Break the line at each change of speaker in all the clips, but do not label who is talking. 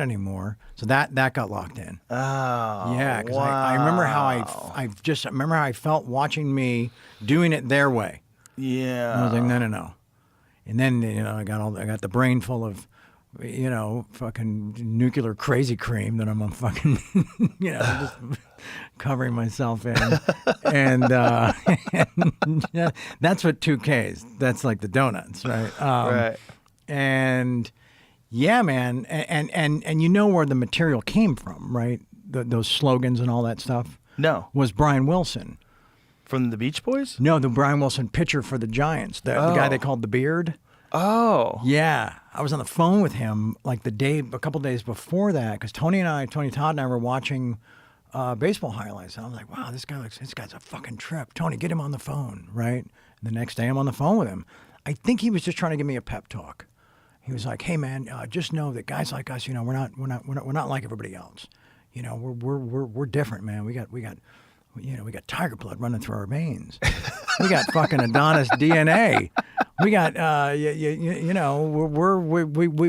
anymore. So that got locked in.
Oh,
Yeah, because
wow.
I remember how I remember how I felt watching me doing it their way.
Yeah.
And I was like, no. And then I got the brain full of, fucking nuclear crazy cream that I'm fucking, just covering myself in, and yeah, that's what 2Ks. That's like the donuts, right?
Right.
And yeah, man, and you know where the material came from, right? Those slogans and all that stuff.
No.
Was Brian Wilson.
From the Beach Boys?
No, the Brian Wilson pitcher for the Giants, the guy they called the Beard.
Oh.
Yeah, I was on the phone with him like a couple days before that, because Tony Todd and I were watching baseball highlights, and I was like, wow, this guy's a fucking trip. Tony, get him on the phone, right? And the next day I'm on the phone with him. I think he was just trying to give me a pep talk. He was like, hey man, just know that guys like us, we're not like everybody else. We're different, man. We got tiger blood running through our veins. We got fucking Adonis DNA. We got,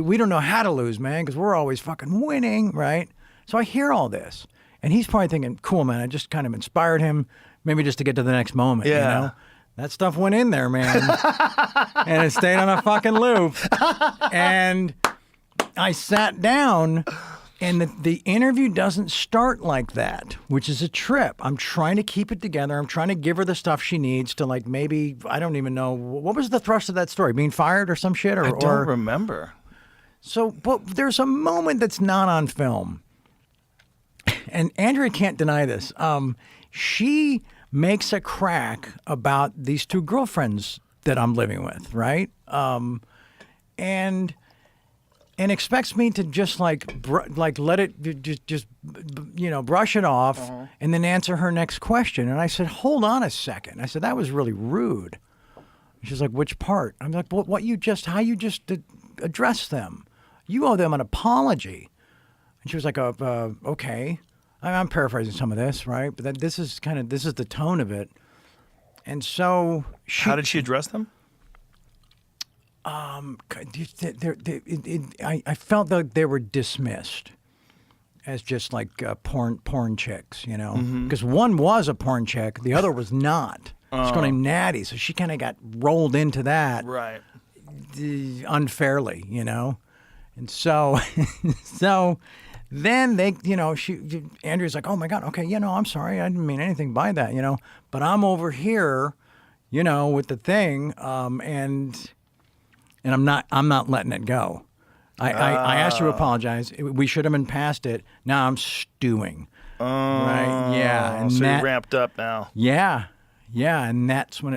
we don't know how to lose, man, because we're always fucking winning, right? So I hear all this, and he's probably thinking, cool, man, I just kind of inspired him, maybe just to get to the next moment,
Yeah.
That stuff went in there, man, and it stayed on a fucking loop. And I sat down, and the interview doesn't start like that, which is a trip. I'm trying to keep it together. I'm trying to give her the stuff she needs to, like, maybe, I don't even know, what was the thrust of that story? Being fired or some shit?
I don't remember.
So, but there's a moment that's not on film. And Andrea can't deny this. She makes a crack about these two girlfriends that I'm living with, right? And expects me to just let it just brush it off, and then answer her next question. And I said, hold on a second. I said, that was really rude. She's like, which part? I'm like, well, how you just address them. You owe them an apology. And she was like, okay. I'm paraphrasing some of this, right? But this is the tone of it. And so
how did she address them?
I felt like they were dismissed as just like porn chicks, because one was a porn chick, the other was not. She's girl named Natty, so she kind of got rolled into that,
right?
Unfairly, and so then Andrea's like, oh my God, okay, I'm sorry, I didn't mean anything by that, but I'm over here, with the thing, and I'm not letting it go. I asked her to apologize. We should have been past it. Now I'm stewing. Right? Yeah. And
so you're ramped up now.
Yeah. Yeah. And that's when